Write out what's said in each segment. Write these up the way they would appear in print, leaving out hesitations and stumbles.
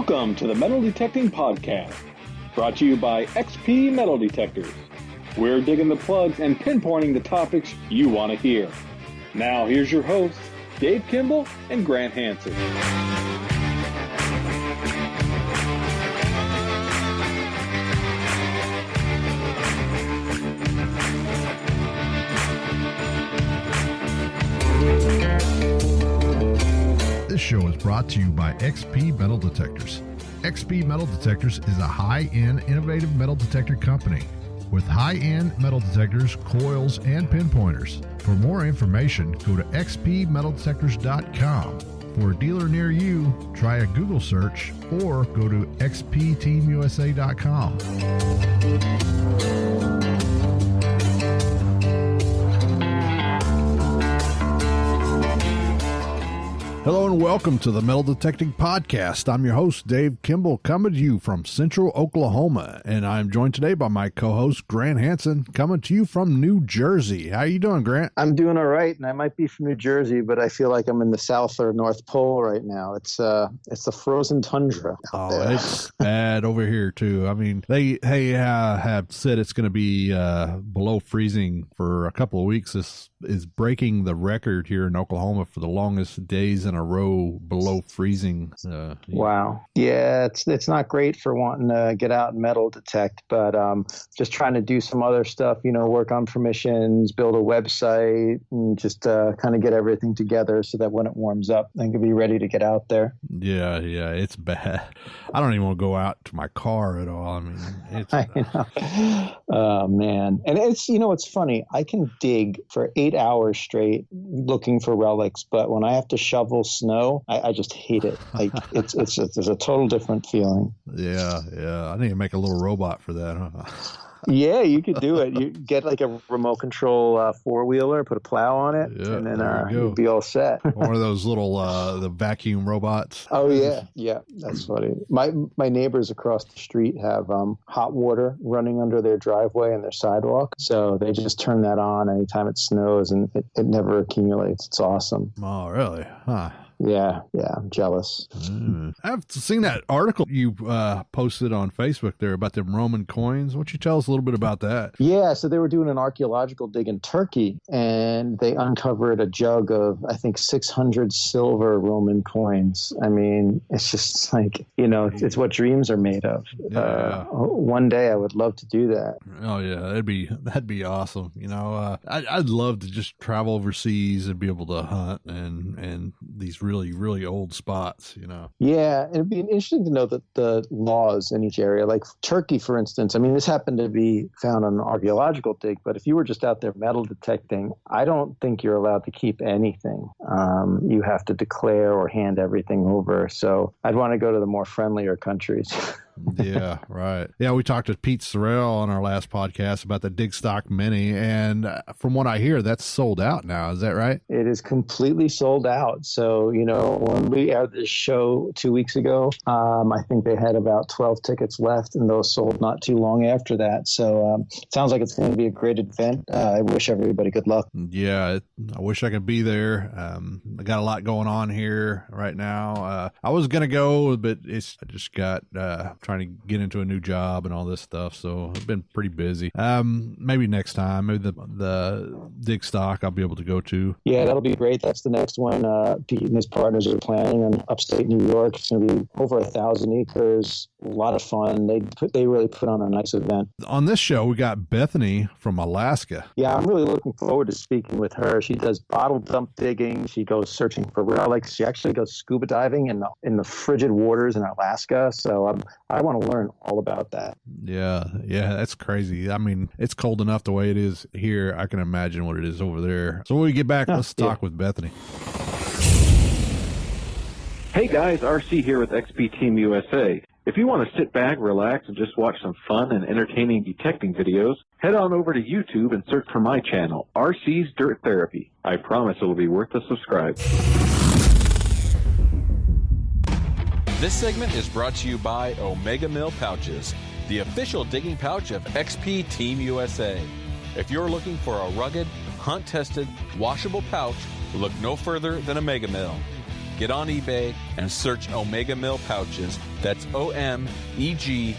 Welcome to the Metal Detecting Podcast, brought to you by XP Metal Detectors. We're digging the plugs and pinpointing the topics you want to hear. Now here's your hosts, Dave Kimball and Grant Hansen. This show is brought to you by XP Metal Detectors. XP Metal Detectors is a high-end, innovative metal detector company with high-end metal detectors, coils, and pinpointers. For more information, go to xpmetaldetectors.com. For a dealer near you, try a Google search or go to xpteamusa.com. Hello and welcome to the Metal Detecting Podcast. I'm your host, Dave Kimball, coming to you from Central Oklahoma, and I'm joined today by my co-host, Grant Hansen, coming to you from New Jersey. How you doing, Grant? I'm doing all right, and I might be from New Jersey, but I feel like I'm in the South or North Pole right now. It's the frozen tundra out there. It's bad over here, too. I mean, they have said it's going to be below freezing for a couple of weeks. This is breaking the record here in Oklahoma for the longest days in a row below freezing. Wow. Yeah, it's not great for wanting to get out and metal detect, but just trying to do some other stuff, work on permissions, build a website, and just kind of get everything together so that when it warms up, I can be ready to get out there. Yeah, it's bad. I don't even want to go out to my car at all. I mean, it's I know. Oh, man. And it's funny. I can dig for 8 hours straight looking for relics, but when I have to shovel snow, I just hate it. Like it's a total different feeling. Yeah. I need to make a little robot for that, huh? Yeah, you could do it. You get like a remote control four-wheeler, put a plow on it, and then you'd be all set. One of those little the vacuum robots. Oh yeah, that's funny. My neighbors across the street have hot water running under their driveway and their sidewalk, so they just turn that on anytime it snows, and it never accumulates. It's awesome. Oh, really? Huh. Yeah, I'm jealous. I've seen that article you posted on Facebook there about them Roman coins. Why don't you tell us a little bit about that? Yeah, so they were doing an archaeological dig in Turkey, and they uncovered a jug of, I think, 600 silver Roman coins. I mean, it's just like, it's what dreams are made of. Yeah. One day I would love to do that. Oh, yeah, that'd be awesome. I'd love to just travel overseas and be able to hunt and these really, really old spots, Yeah, it'd be interesting to know the laws in each area. Like Turkey, for instance, I mean, this happened to be found on an archaeological dig, but if you were just out there metal detecting, I don't think you're allowed to keep anything. You have to declare or hand everything over. So I'd want to go to the more friendlier countries. Yeah, right. Yeah, we talked to Pete Sorrell on our last podcast about the Dig Stock Mini, and from what I hear, that's sold out now. Is that right? It is completely sold out. So, when we aired this show 2 weeks ago, I think they had about 12 tickets left, and those sold not too long after that. So it sounds like it's going to be a great event. I wish everybody good luck. Yeah, I wish I could be there. I got a lot going on here right now. I was going to go, but I just got trying to get into a new job and all this stuff, so I've been pretty busy. Maybe next time, maybe the Dig Stock I'll be able to go to. Yeah, that'll be great. That's the next one. Pete and his partners are planning on upstate New York. It's going to be over 1,000 acres. A lot of fun. They really put on a nice event. On this show, we got Bethany from Alaska. Yeah, I'm really looking forward to speaking with her. She does bottle dump digging. She goes searching for relics. She actually goes scuba diving in the frigid waters in Alaska. So I want to learn all about that. Yeah, that's crazy. I mean, it's cold enough the way it is here. I can imagine what it is over there. So when we get back, let's talk with Bethany. Hey guys, RC here with XP Team USA. If you want to sit back, relax, and just watch some fun and entertaining detecting videos, head on over to YouTube and search for my channel, RC's Dirt Therapy. I promise it will be worth the subscribe. This segment is brought to you by Omega Mill Pouches, the official digging pouch of XP Team USA. If you're looking for a rugged, hunt-tested, washable pouch, look no further than Omega Mill. get on eBay and search Omega Mill Pouches. That's OMEGAMILL.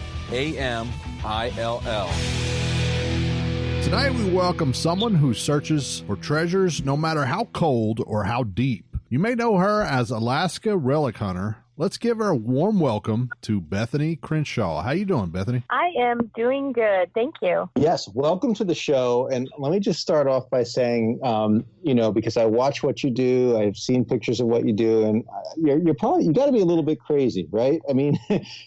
Tonight we welcome someone who searches for treasures no matter how cold or how deep. You may know her as Alaska Relic Hunter. Let's give her a warm welcome to Bethany Crenshaw. How you doing, Bethany? I am doing good. Thank you. Yes, welcome to the show. And let me just start off by saying, because I watch what you do, I've seen pictures of what you do, and you got to be a little bit crazy, right? I mean,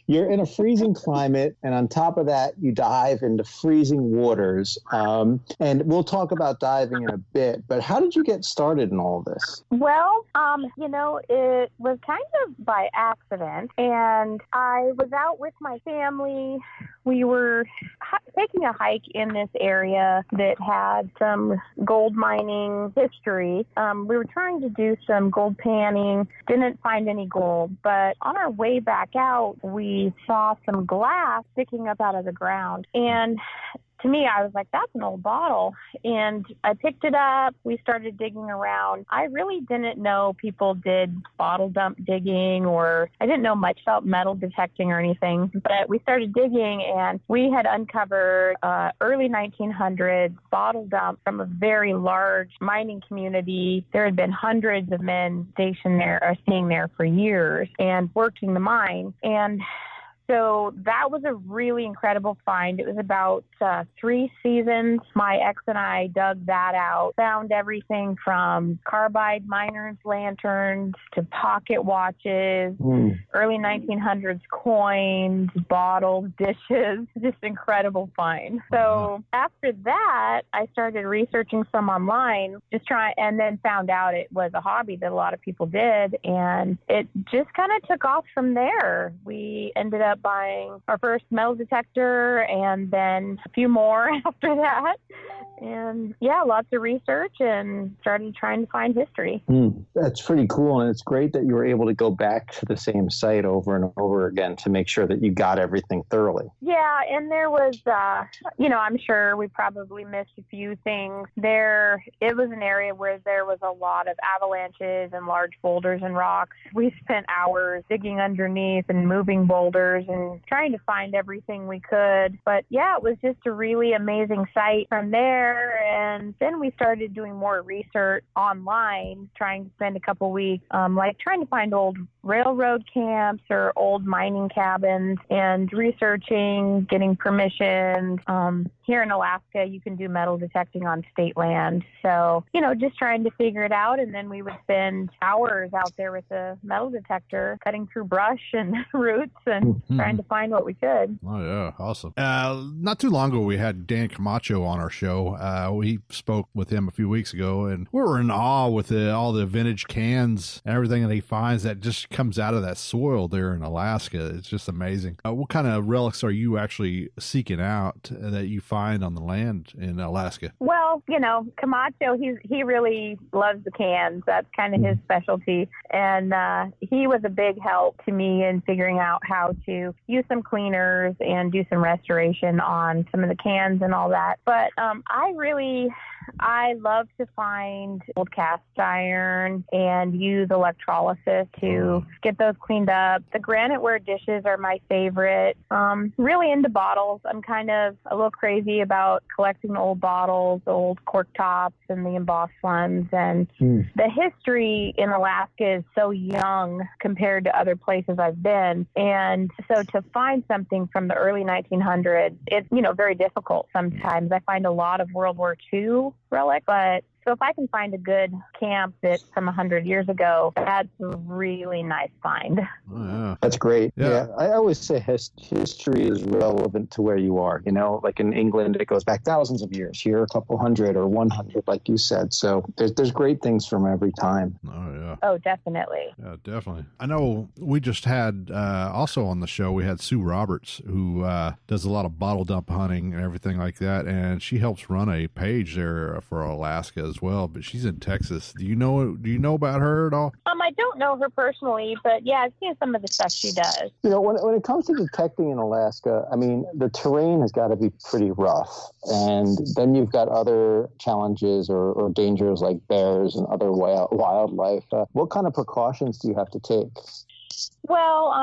you're in a freezing climate, and on top of that, you dive into freezing waters. And we'll talk about diving in a bit, but how did you get started in all of this? Well, it was kind of by accident, and I was out with my family. We were taking a hike in this area that had some gold mining history. We were trying to do some gold panning, didn't find any gold, but on our way back out, we saw some glass sticking up out of the ground. And to me, I was like, that's an old bottle. And I picked it up. We started digging around. I really didn't know people did bottle dump digging, or I didn't know much about metal detecting or anything. But we started digging, and we had uncovered early 1900s bottle dump from a very large mining community. There had been hundreds of men stationed there or staying there for years and working the mine. And so that was a really incredible find. It was about 3 seasons. My ex and I dug that out, found everything from carbide miners' lanterns to pocket watches, early 1900s coins, bottles, dishes, just incredible find. So after that, I started researching some online, and then found out it was a hobby that a lot of people did. And it just kind of took off from there. We ended up buying our first metal detector and then a few more after that. And yeah, lots of research and started trying to find history. That's pretty cool. And it's great that you were able to go back to the same site over and over again to make sure that you got everything thoroughly. Yeah. And there was, I'm sure we probably missed a few things there. It was an area where there was a lot of avalanches and large boulders and rocks. We spent hours digging underneath and moving boulders and trying to find everything we could. But yeah, it was just a really amazing site from there. And then we started doing more research online, trying to spend a couple weeks, trying to find old railroad camps or old mining cabins and researching, getting permissions. Here in Alaska, you can do metal detecting on state land. So, just trying to figure it out. And then we would spend hours out there with a metal detector, cutting through brush and roots and trying to find what we could. Oh, yeah. Awesome. Not too long ago, we had Dan Camacho on our show. We spoke with him a few weeks ago, and we were in awe with all the vintage cans and everything that he finds that just comes out of that soil there in Alaska. It's just amazing. What kind of relics are you actually seeking out that you find on the land in Alaska? Well, Camacho, he really loves the cans. That's kind of his specialty. And he was a big help to me in figuring out how to use some cleaners and do some restoration on some of the cans and all that. But I love to find old cast iron and use electrolysis to get those cleaned up. The graniteware dishes are my favorite. Really into bottles. I'm kind of a little crazy about collecting old bottles, old cork tops, and the embossed ones. And the history in Alaska is so young compared to other places I've been. And so to find something from the early 1900s, it's, very difficult sometimes. I find a lot of World War II relic, but so if I can find a good camp that's from 100 years ago, that's a really nice find. Oh, yeah. That's great. Yeah. I always say history is relevant to where you are. Like in England, it goes back thousands of years. Here, a couple hundred or 100, like you said. So there's great things from every time. Oh, yeah. Oh, definitely. Yeah, definitely. I know we just had, also on the show, we had Sue Roberts, who does a lot of bottle dump hunting and everything like that. And she helps run a page there for Alaska as as well, but she's in Texas. Do you know about her at all? I don't know her personally, but yeah, I've seen some of the stuff she does. You know, when it comes to detecting in Alaska, I mean, the terrain has got to be pretty rough. And then you've got other challenges or dangers like bears and other wildlife. What kind of precautions do you have to take? Well,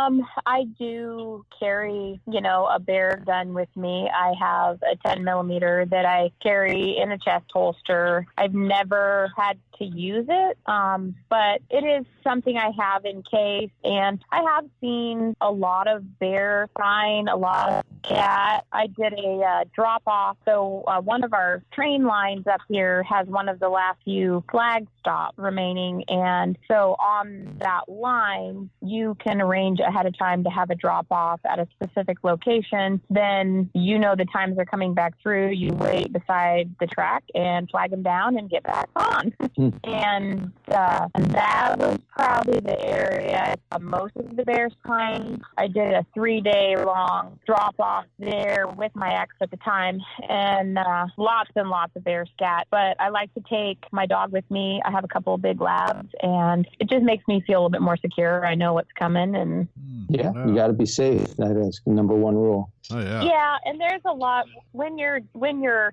I do carry, a bear gun with me. I have a 10 millimeter that I carry in a chest holster. I've never had to use it, but it is something I have in case. And I have seen a lot of bear sign, a lot of cat. I did a drop off. So one of our train lines up here has one of the last few flag stops remaining. And so on that line, you can arrange ahead of time to have a drop off at a specific location. Then the times they're coming back through. You wait beside the track and flag them down and get back on. And that was probably the area most of the bears time. I did a 3-day long drop off there with my ex at the time, and lots and lots of bear scat. But I like to take my dog with me. I have a couple of big labs, and it just makes me feel a little bit more secure. I know what's coming, and you got to be safe. That is number one rule. Oh yeah. Yeah, and there's a lot when you're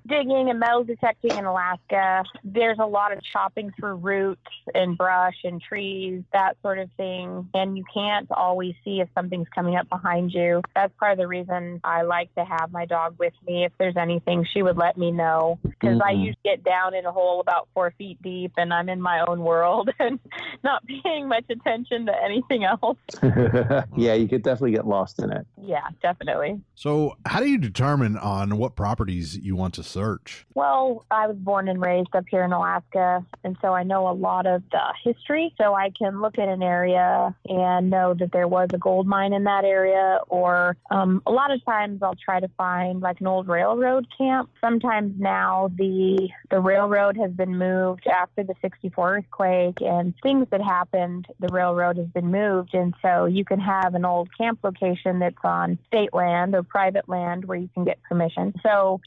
digging and metal detecting in Alaska. There's a lot of chopping through roots and brush and trees, that sort of thing, and you can't always see if something's coming up behind you. That's part of the reason I like to have my dog with me. If there's anything, she would let me know, because I usually get down in a hole about 4 feet deep, and I'm in my own world and not paying much attention to anything else. Yeah, you could definitely get lost in it. Yeah, definitely. So how do you determine on what properties you want to search? Well, I was born and raised up here in Alaska, and so I know a lot of the history. So I can look at an area and know that there was a gold mine in that area, or a lot of times I'll try to find like an old railroad camp. Sometimes now the railroad has been moved after the 64 earthquake, and things that happened, the railroad has been moved, and so you can have an old camp location that's on state land or private land where you can get permission. So,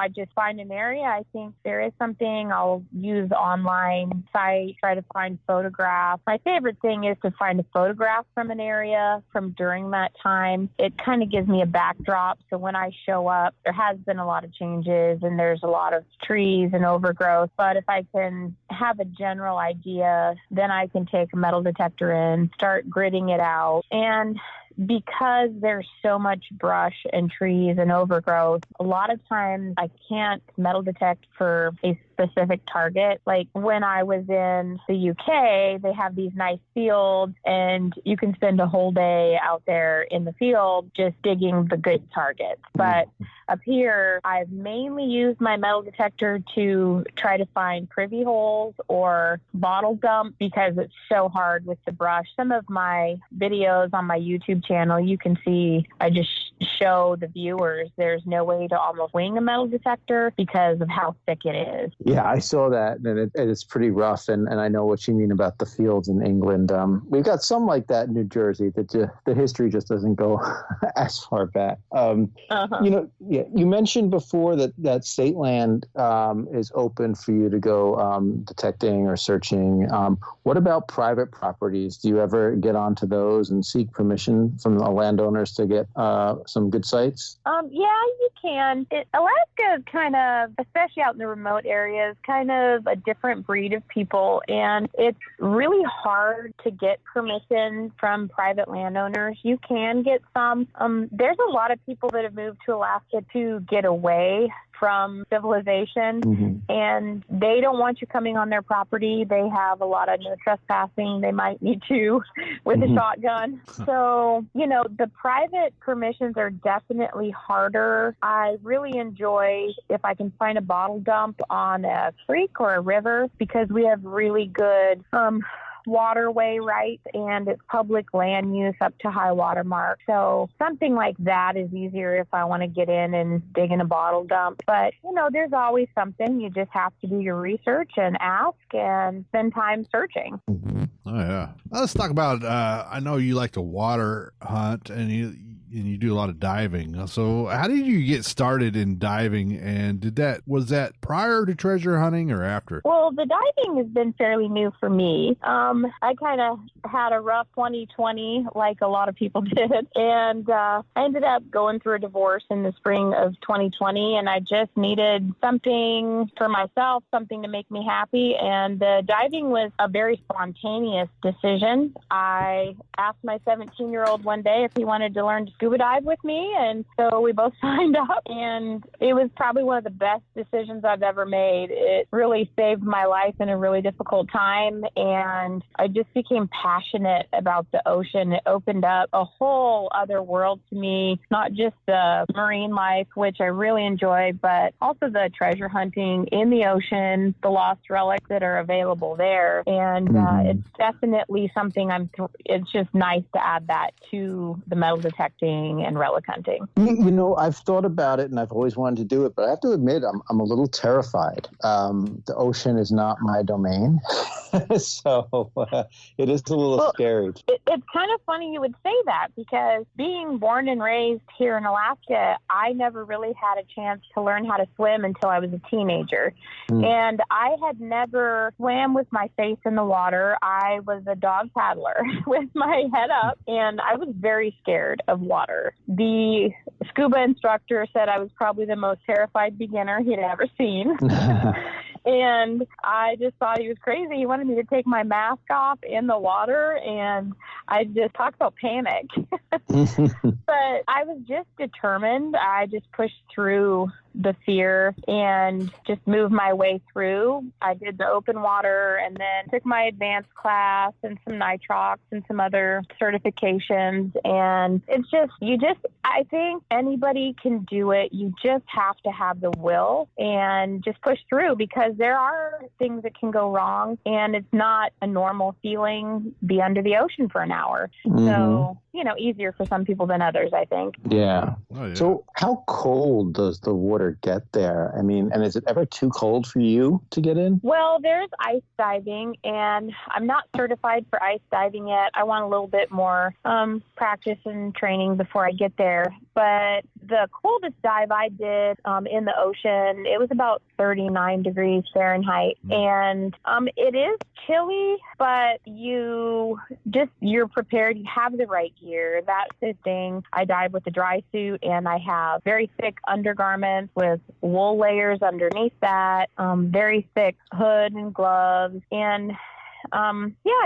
I just find an area. I think there is something. I'll use online site, try to find photographs. My favorite thing is to find a photograph from an area from during that time. It kind of gives me a backdrop. So when I show up, there has been a lot of changes and there's a lot of trees and overgrowth. But if I can have a general idea, then I can take a metal detector in, start gridding it out. And because there's so much brush and trees and overgrowth, a lot of times I can't metal detect for a specific target. Like when I was in the UK, they have these nice fields and you can spend a whole day out there in the field just digging the good targets. But up here, I've mainly used my metal detector to try to find privy holes or bottle dump because it's so hard with the brush. Some of my videos on my YouTube channel, you can see I just show the viewers there's no way to almost wing a metal detector because of how thick it is. Yeah, I saw that, and it's pretty rough, and I know what you mean about the fields in England. We've got some like that in New Jersey, that the history just doesn't go as far back. You mentioned before that state land is open for you to go detecting or searching. What about private properties? Do you ever get onto those and seek permission from the landowners to get some good sites? Yeah, you can. Alaska is kind of, especially out in the remote areas, kind of a different breed of people, and it's really hard to get permission from private landowners. You can get some. There's a lot of people that have moved to Alaska to get away from civilization, and they don't want you coming on their property. They have a lot of no trespassing. They might need you with a shotgun. So, the private permissions are definitely harder. I really enjoy if I can find a bottle dump on a creek or a river, because we have really good waterway rights and it's public land use up to high water mark. So something like that is easier if I want to get in and dig in a bottle dump. But, there's always something. You just have to do your research and ask and spend time searching. Oh, yeah. Let's talk about, I know you like to water hunt, and and you do a lot of diving. So how did you get started in diving, and was that prior to treasure hunting or after? Well, the diving has been fairly new for me. I kind of had a rough 2020 like a lot of people did, and I ended up going through a divorce in the spring of 2020, and I just needed something for myself, something to make me happy, and the diving was a very spontaneous decision. I asked my 17-year-old one day if he wanted to learn to scuba dive with me, and so we both signed up, and it was probably one of the best decisions I've ever made. It really saved my life in a really difficult time, and I just became passionate about the ocean. It opened up a whole other world to me, not just the marine life, which I really enjoy, but also the treasure hunting in the ocean, the lost relics that are available there. And it's definitely something it's just nice to add that to the metal detecting and relic hunting. You know, I've thought about it and I've always wanted to do it, but I have to admit I'm a little terrified. The ocean is not my domain. So it is a little scary. It's kind of funny you would say that, because being born and raised here in Alaska, I never really had a chance to learn how to swim until I was a teenager. And I had never swam with my face in the water. I was a dog paddler with my head up, and I was very scared of water. The scuba instructor said I was probably the most terrified beginner he'd ever seen. And I just thought he was crazy. He wanted me to take my mask off in the water, and I just talked about panic. But I was just determined. I just pushed through the fear and just moved my way through. I did the open water and then took my advanced class and some nitrox and some other certifications. And it's just, I think anybody can do it. You just have to have the will and just push through, because there are things that can go wrong, and it's not a normal feeling be under the ocean for an hour. So, easier for some people than others, I think. Yeah. Oh, yeah. So how cold does the water get there? I mean, and is it ever too cold for you to get in? Well, there's ice diving, and I'm not certified for ice diving yet. I want a little bit more practice and training before I get there. But the coldest dive I did in the ocean, it was about 39 degrees Fahrenheit. And it is chilly, but you're prepared. You have the right gear. That's the thing. I dive with a dry suit, and I have very thick undergarments with wool layers underneath that, very thick hood and gloves. And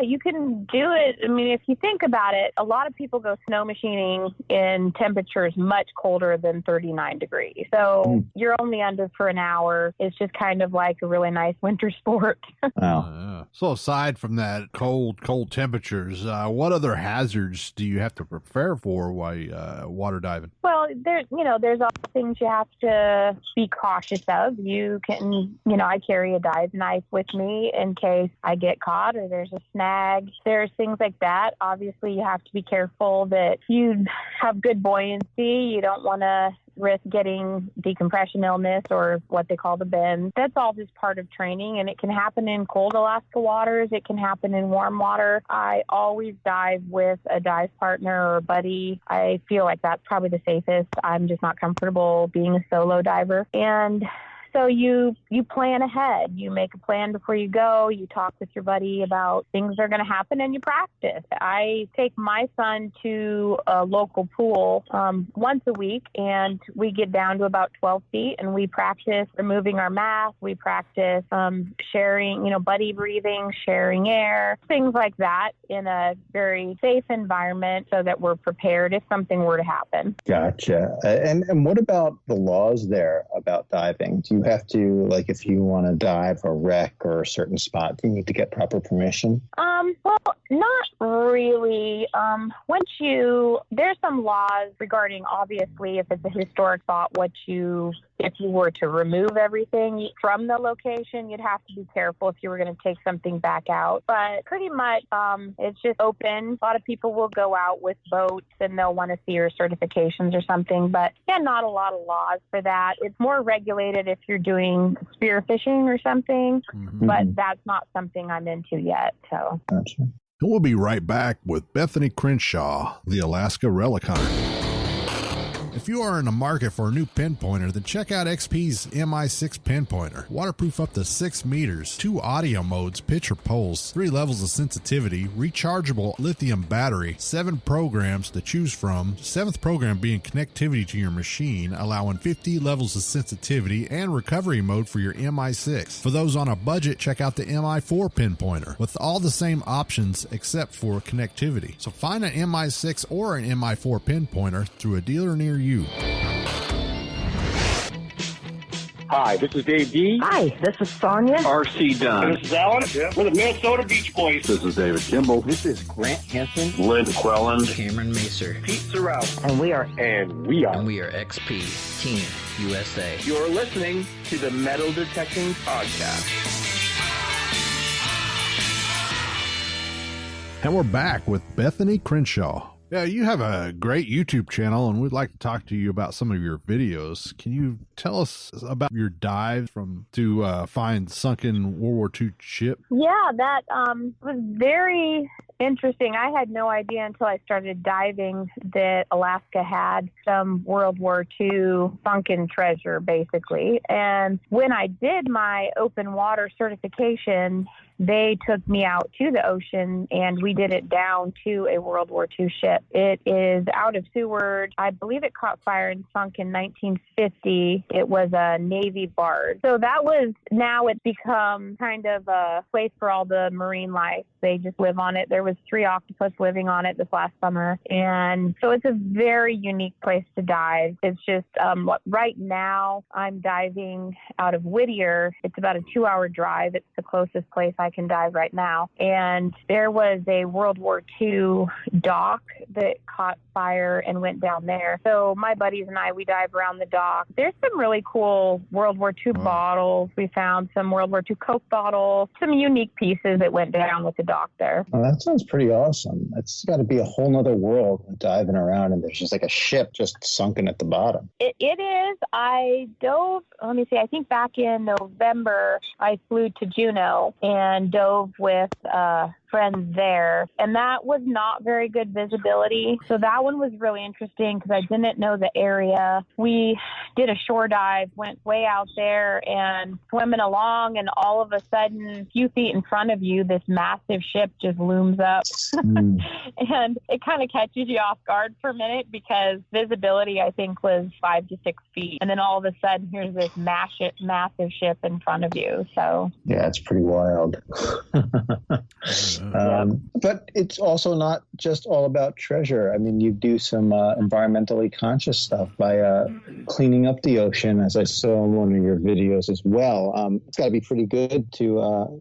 you can do it. I mean, if you think about it, a lot of people go snow machining in temperatures much colder than 39 degrees. So you're only under for an hour. It's just kind of like a really nice winter sport. Wow. So aside from that cold temperatures, what other hazards do you have to prepare for while water diving? Well, there's all things you have to be cautious of. You can, I carry a dive knife with me in case I get caught or there's a snag. There's things like that. Obviously, you have to be careful that you have good buoyancy. You don't want to risk getting decompression illness or what they call the bends. That's all just part of training, and it can happen in cold Alaska waters. It can happen in warm water. I always dive with a dive partner or buddy. I feel like that's probably the safest. I'm just not comfortable being a solo diver. And so you plan ahead. You make a plan before you go. You talk with your buddy about things that are going to happen, and you practice. I take my son to a local pool once a week, and we get down to about 12 feet, and we practice removing our mask. We practice sharing, buddy breathing, sharing air, things like that in a very safe environment so that we're prepared if something were to happen. Gotcha. And what about the laws there about diving? Do you have to, like, if you want to dive a wreck or a certain spot, do you need to get proper permission? Well, not really. There's some laws regarding, obviously, if it's a historic spot, if you were to remove everything from the location, you'd have to be careful if you were going to take something back out. But pretty much, it's just open. A lot of people will go out with boats and they'll want to see your certifications or something. But yeah, not a lot of laws for that. It's more regulated if you're doing spearfishing or something. But that's not something I'm into yet. So. Gotcha. And we'll be right back with Bethany Crenshaw, the Alaska Relic Hunter. If you are in the market for a new pinpointer, then check out XP's MI6 pinpointer. Waterproof up to 6 meters, 2 audio modes, picture poles, 3 levels of sensitivity, rechargeable lithium battery, 7 programs to choose from, 7th program being connectivity to your machine, allowing 50 levels of sensitivity and recovery mode for your MI6. For those on a budget, check out the MI4 pinpointer with all the same options except for connectivity. So find an MI6 or an MI4 pinpointer through a dealer near you. Hi, this is Dave D. Hi, this is Sonia. RC Dunn. This is Alan. Yeah. We're the Minnesota Beach Boys. This is David Kimball. This is Grant Hansen. Lynn Quellen. Cameron Macer. Pete Sorrell. And we are XP Team USA. You're listening to the Metal Detecting Podcast. And we're back with Bethany Crenshaw. Yeah, you have a great YouTube channel, and we'd like to talk to you about some of your videos. Can you tell us about your dive to find sunken World War II ship? Yeah, that was very interesting. I had no idea until I started diving that Alaska had some World War II sunken treasure, basically. And when I did my open water certification, they took me out to the ocean, and we did it down to a World War II ship. It is out of Seward. I believe it caught fire and sunk in 1950. It was a Navy barge. So now it's become kind of a place for all the marine life. They just live on it. There was 3 octopus living on it this last summer. And so it's a very unique place to dive. It's just right now I'm diving out of Whittier. It's about a 2-hour drive. It's the closest place I can dive right now. And there was a World War II dock that caught fire and went down there. So my buddies and I, we dive around the dock. There's some really cool World War II bottles. We found some World War II Coke bottles, some unique pieces that went down with the dock there. Oh, that sounds pretty awesome. It's got to be a whole nother world diving around, and there's just like a ship just sunken at the bottom. It is. I dove, I think back in November, I flew to Juneau and dove with friends there, and that was not very good visibility. So that one was really interesting because I didn't know the area. We did a shore dive, went way out there and swimming along, and all of a sudden, a few feet in front of you, this massive ship just looms up. And it kind of catches you off guard for a minute because visibility, I think, was 5 to 6 feet. And then all of a sudden, here's this massive ship in front of you. So yeah, it's pretty wild. But it's also not just all about treasure. I mean, you do some environmentally conscious stuff by cleaning up the ocean, as I saw in one of your videos as well. It's got to be pretty good to,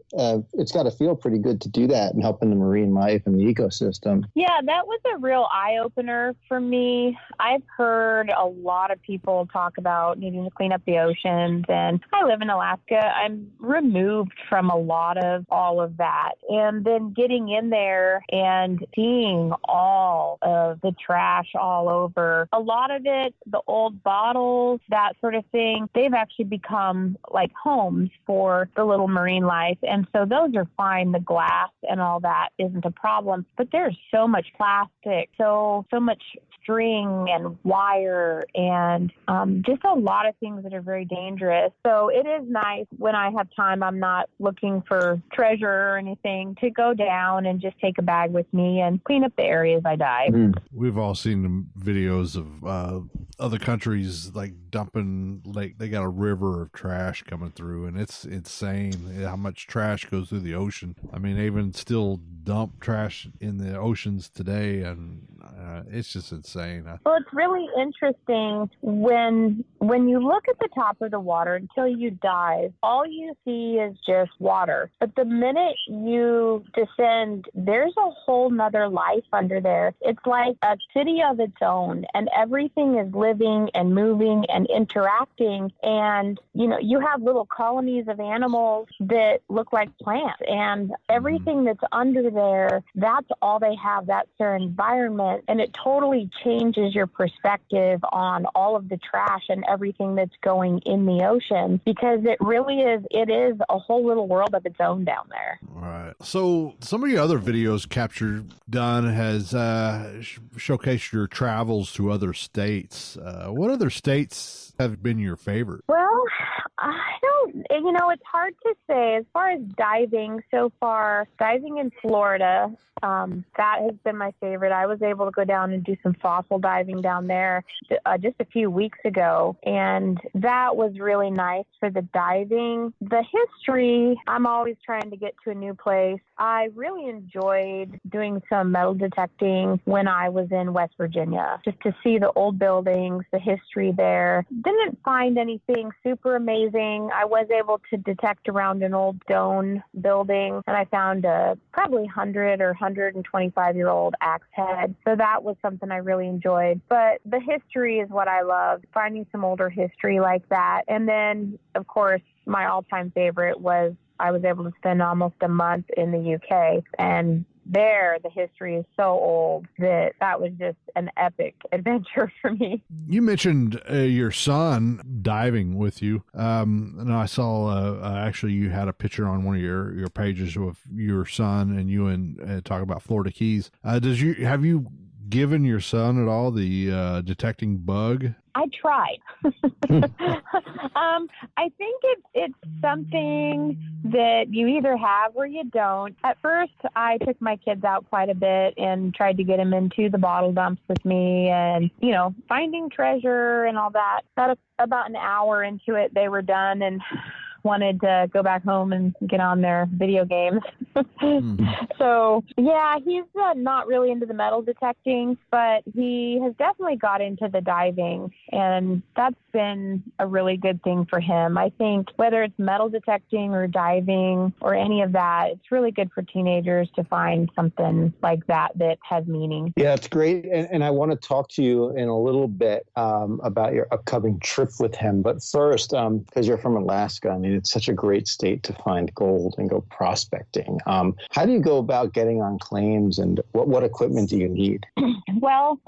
it's got to feel pretty good to do that and helping the marine life and the ecosystem. Yeah, that was a real eye-opener for me. I've heard a lot of people talk about needing to clean up the oceans, and I live in Alaska. I'm removed from a lot of all of that. And then getting in there and seeing all of the trash all over. A lot of it, the old bottles, that sort of thing, they've actually become like homes for the little marine life. And so those are fine. The glass and all that isn't a problem. But there's so much plastic, so much string and wire and just a lot of things that are very dangerous. So it is nice when I have time, I'm not looking for treasure or anything, to go down and just take a bag with me and clean up the areas I dive. We've all seen the videos of other countries like dumping, like they got a river of trash coming through, and it's insane how much trash goes through the ocean. I mean, they even still dump trash in the oceans today, and it's just insane. Well, it's really interesting when you look at the top of the water until you dive, all you see is just water. But the minute you descend, there's a whole nother life under there. It's like a city of its own, and everything is living and moving and interacting. And, you have little colonies of animals that look like plants, and everything that's under there, that's all they have. That's their environment. it. And it totally changes your perspective on all of the trash and everything that's going in the ocean, because it is a whole little world of its own down there. All right. So some of your other videos done has showcased your travels to other states. What other states have been your favorite? Well, it's hard to say. As far as diving, so far, diving in Florida, that has been my favorite. I was able to go down and do some fossil diving down there just a few weeks ago, and that was really nice for the diving. The history, I'm always trying to get to a new place. I really enjoyed doing some metal detecting when I was in West Virginia, just to see the old buildings, the history there. Didn't find anything super amazing. I was able to detect around an old stone building, and I found a probably 100 or 125-year-old axe head. So that was something I really enjoyed. But the history is what I loved, finding some older history like that. And then, of course, my all-time favorite was I was able to spend almost a month in the UK, and there the history is so old that was just an epic adventure for me. You mentioned your son diving with you, and I saw actually you had a picture on one of your pages with your son and you and talk about Florida Keys. Have you given your son at all the detecting bug? I tried. I think it's something that you either have or you don't. At first, I took my kids out quite a bit and tried to get them into the bottle dumps with me and, finding treasure and all that. About an hour into it, they were done and wanted to go back home and get on their video games. So, yeah, he's not really into the metal detecting, but he has definitely got into the diving, and that's been a really good thing for him. I think whether it's metal detecting or diving or any of that, it's really good for teenagers to find something like that has meaning. Yeah, it's great. And I want to talk to you in a little bit about your upcoming trip with him. But first, because you're from Alaska, I mean, it's such a great state to find gold and go prospecting. How do you go about getting on claims, and what equipment do you need? Well,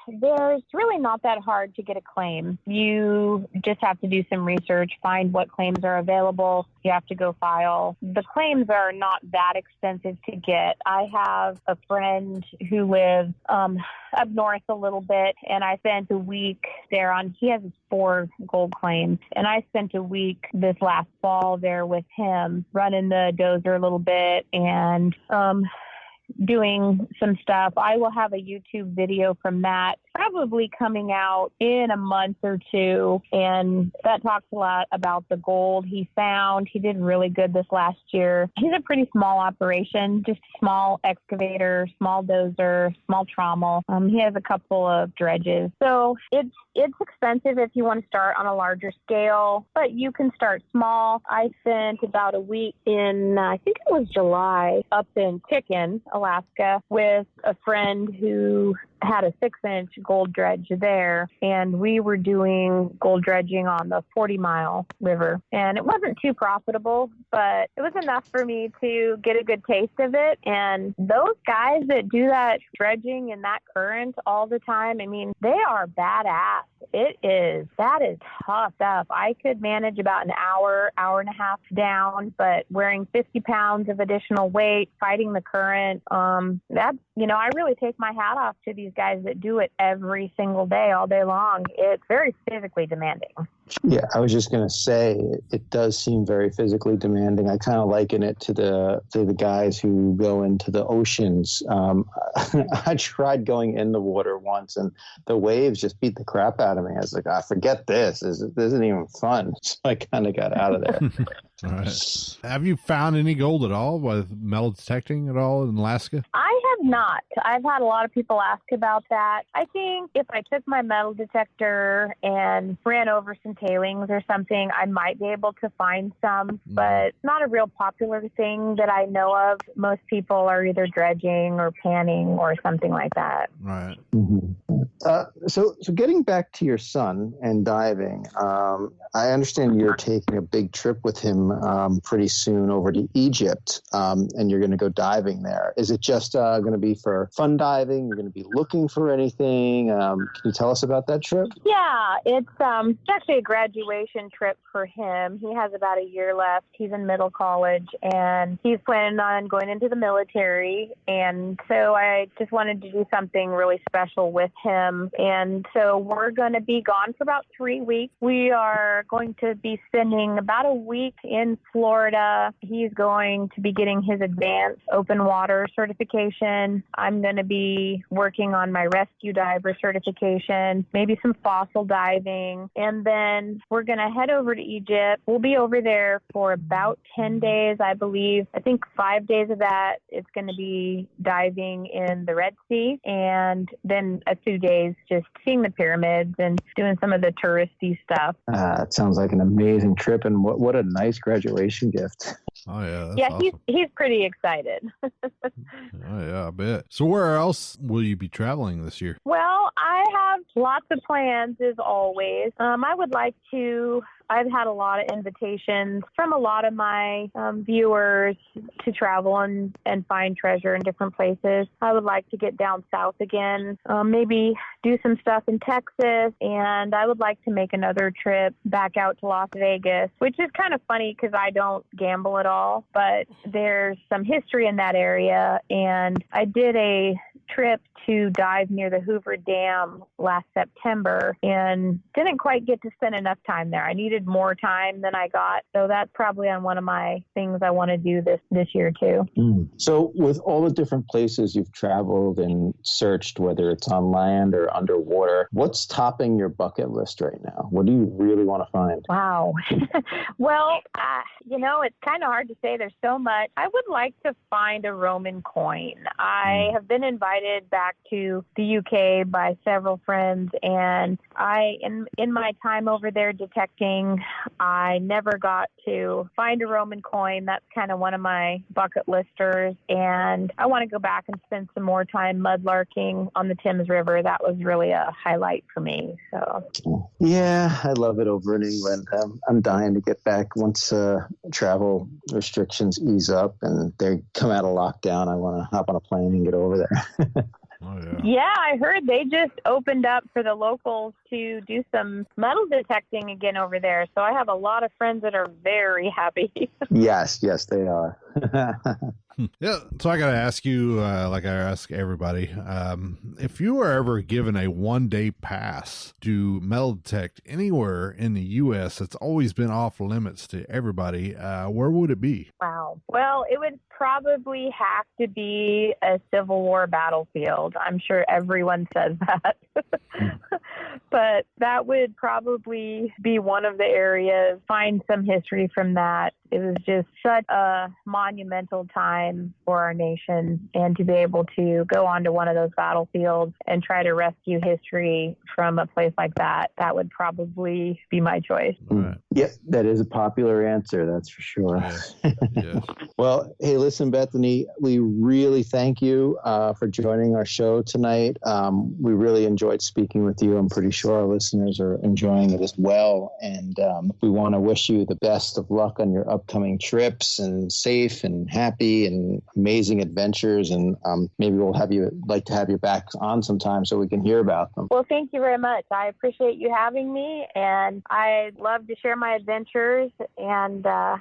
there's really not that hard to get a claim. You just have to do some research, find what claims are available. You have to go file. The claims are not that expensive to get. I have a friend who lives up north a little bit, and I spent a week there he has 4 gold claims, and I spent a week this last fall there with him, running the dozer a little bit and doing some stuff. I will have a YouTube video from that probably coming out in a month or two, and that talks a lot about the gold he found. He did really good this last year. He's a pretty small operation, just small excavator, small dozer, small trommel. He has a couple of dredges. So it's expensive if you want to start on a larger scale, but you can start small. I spent about a week in, I think it was July, up in Chicken, Alaska, with a friend who had a 6-inch gold dredge there, and we were doing gold dredging on the 40-mile river. And it wasn't too profitable, but it was enough for me to get a good taste of it. And those guys that do that dredging in that current all the time, I mean, they are badass. That is tough stuff. I could manage about an hour and a half down, but wearing 50 pounds of additional weight, fighting the current, I really take my hat off to these guys that do it every single day, all day long. It's very physically demanding. Yeah, I was just going to say it does seem very physically demanding. I kind of liken it to the guys who go into the oceans. I tried going in the water once, and the waves just beat the crap out of me. I was like, forget this. This isn't even fun. So I kind of got out of there. All right. Have you found any gold at all with metal detecting at all in Alaska? I have not. I've had a lot of people ask about that. I think if I took my metal detector and ran over some tailings or something, I might be able to find some, but it's not a real popular thing that I know of. Most people are either dredging or panning or something like that. Right. Mm-hmm. So getting back to your son and diving, I understand you're taking a big trip with him pretty soon over to Egypt, and you're going to go diving there. Is it just going going to be for fun diving? You're going to be looking for anything? Can you tell us about that trip? Yeah, it's actually a graduation trip for him. He has about a year left. He's in middle college, and he's planning on going into the military. And so I just wanted to do something really special with him. And so we're going to be gone for about 3 weeks. We are going to be spending about a week in Florida. He's going to be getting his advanced open water certification. I'm going to be working on my rescue diver certification, maybe some fossil diving. And then we're going to head over to Egypt. We'll be over there for about 10 days, I believe. I think 5 days of that, it's going to be diving in the Red Sea. And then a few days just seeing the pyramids and doing some of the touristy stuff. It sounds like an amazing trip, and what a nice graduation gift. Oh, yeah. That's yeah, awesome. he's pretty excited. Oh, yeah, I bet. So where else will you be traveling this year? Well, I have lots of plans, as always. I would like to... I've had a lot of invitations from a lot of my viewers to travel and find treasure in different places. I would like to get down south again, maybe do some stuff in Texas, and I would like to make another trip back out to Las Vegas, which is kind of funny because I don't gamble at all, but there's some history in that area, and I did a trip to dive near the Hoover Dam last September and didn't quite get to spend enough time there. I needed more time than I got. So that's probably on one of my things I want to do this year too. So with all the different places you've traveled and searched, whether it's on land or underwater, what's topping your bucket list right now? What do you really want to find? Wow. Well, it's kind of hard to say. There's so much. I would like to find a Roman coin. I have been invited back to the UK by several friends, and in my time over there detecting, I never got to find a Roman coin. That's kind of one of my bucket listers, and I want to go back and spend some more time mudlarking on the Thames River. That was really a highlight for me. So yeah, I love it over in England. I'm dying to get back once travel restrictions ease up and they come out of lockdown. I want to hop on a plane and get over there. Oh, yeah. Yeah, I heard they just opened up for the locals to do some metal detecting again over there. So I have a lot of friends that are very happy. Yes, they are. Yeah, so I got to ask you, like I ask everybody, if you were ever given a one-day pass to metal detect anywhere in the U.S. that's always been off limits to everybody, where would it be? Wow. Well, it would probably have to be a Civil War battlefield. I'm sure everyone says that. But that would probably be one of the areas, find some history from that. It was just such a monumental time for our nation, and to be able to go onto one of those battlefields and try to rescue history from a place like that, that would probably be my choice. Right. Yep, that is a popular answer, that's for sure. Yes. Well, hey, listen, Bethany, we really thank you for joining our show tonight. We really enjoyed speaking with you. I'm pretty sure our listeners are enjoying it as well. And we want to wish you the best of luck on your upcoming trips, and safe and happy and amazing adventures. And maybe we'll like to have you back on sometime so we can hear about them. Well, thank you very much. I appreciate you having me, and I'd love to share my adventures. And I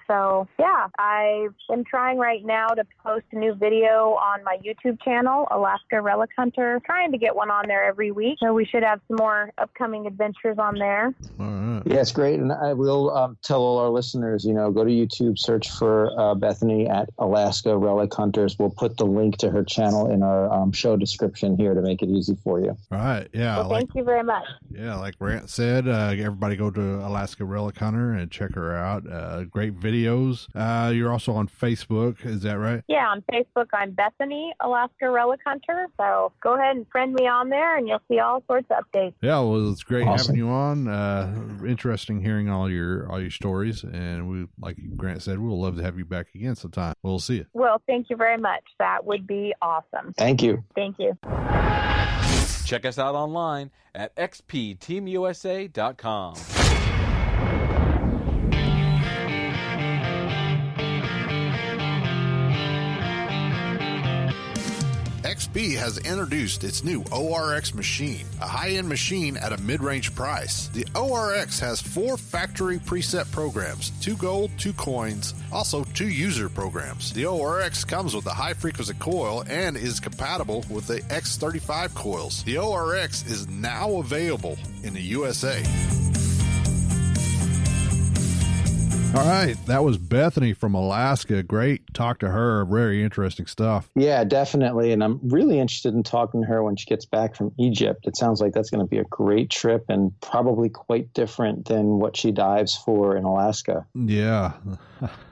am trying right now to post a new video on my YouTube channel, Alaska Relic Hunter, trying to get one on there every week. So we should have some more upcoming adventures on there. All right. Yes, great. And I will tell all our listeners, go to YouTube, search for Bethany at Alaska Relic Hunters. We'll put the link to her channel in our show description here to make it easy for you. All right. Yeah. Well, thank you very much. Yeah, like Grant said, everybody go to Alaska Relic Hunter and check her out. Great videos. You're also on Facebook, is that right? Yeah, on Facebook, I'm Bethany, Alaska Relic Hunter. So go ahead and friend me on there, and you'll see all sorts of updates. Yeah, well, it's great Awesome. having you on. Interesting hearing all your stories, and we, like Grant said, we'll love to have you back again sometime. We'll see you. Well, thank you very much. That would be awesome. Thank you. Thank you. Check us out online at xpteamusa.com. XP has introduced its new ORX machine, a high-end machine at a mid-range price. The ORX has 4 factory preset programs, 2 gold, 2 coins, also 2 user programs. The ORX comes with a high-frequency coil and is compatible with the X35 coils. The ORX is now available in the USA. All right, that was Bethany from Alaska. Great talk to her. Very interesting stuff. Yeah, definitely. And I'm really interested in talking to her when she gets back from Egypt. It sounds like that's going to be a great trip and probably quite different than what she dives for in Alaska. Yeah,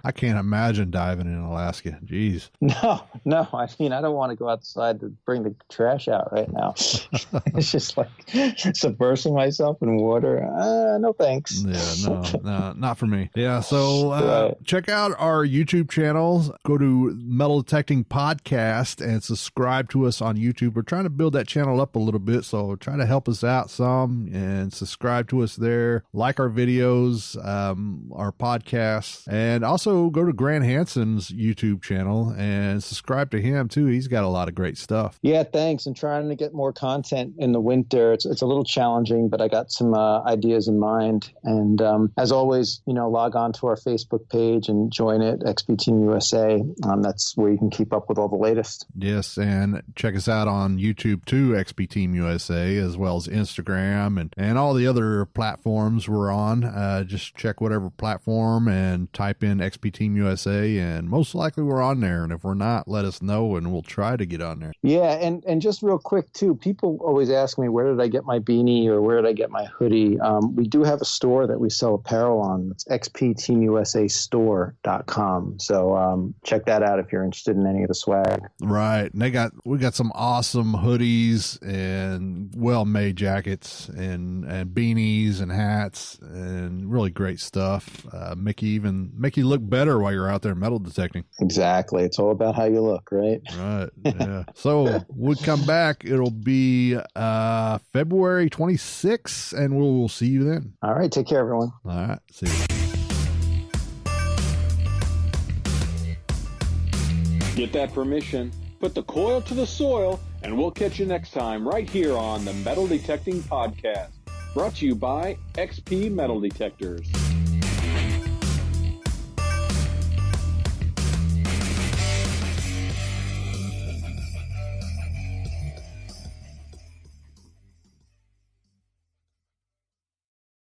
I can't imagine diving in Alaska. Jeez. No. I mean, I don't want to go outside to bring the trash out right now. It's just like submersing myself in water. No thanks. Yeah, no, not for me. Yeah. So check out our YouTube channels. Go to Metal Detecting Podcast and subscribe to us on YouTube. We're trying to build that channel up a little bit, so try to help us out some and subscribe to us there. Like our videos, our podcasts, and also go to Grant Hansen's YouTube channel and subscribe to him too. He's got a lot of great stuff. Yeah, thanks. And trying to get more content in the winter. It's a little challenging, but I got some ideas in mind. And as always, log on to our Facebook page and join it, XP Team USA. That's where you can keep up with all the latest. Yes, and check us out on YouTube too, XP Team USA, as well as Instagram and all the other platforms we're on. Just check whatever platform and type in XP Team USA, and most likely we're on there. And if we're not, let us know and we'll try to get on there. Yeah, and just real quick too, people always ask me, where did I get my beanie or where did I get my hoodie? We do have a store that we sell apparel on. It's xpteamusastore.com. So check that out if you're interested in any of the swag. Right. And we got some awesome hoodies and well-made jackets and beanies and hats and really great stuff. Make you look better while you're out there metal detecting. Exactly. It's all about how you look, right? Right. Yeah. So we'll come back. It'll be February 26th, and we'll see you then. All right. Take care, everyone. All right. See you. Get that permission, put the coil to the soil, and we'll catch you next time right here on the Metal Detecting Podcast. Brought to you by XP Metal Detectors.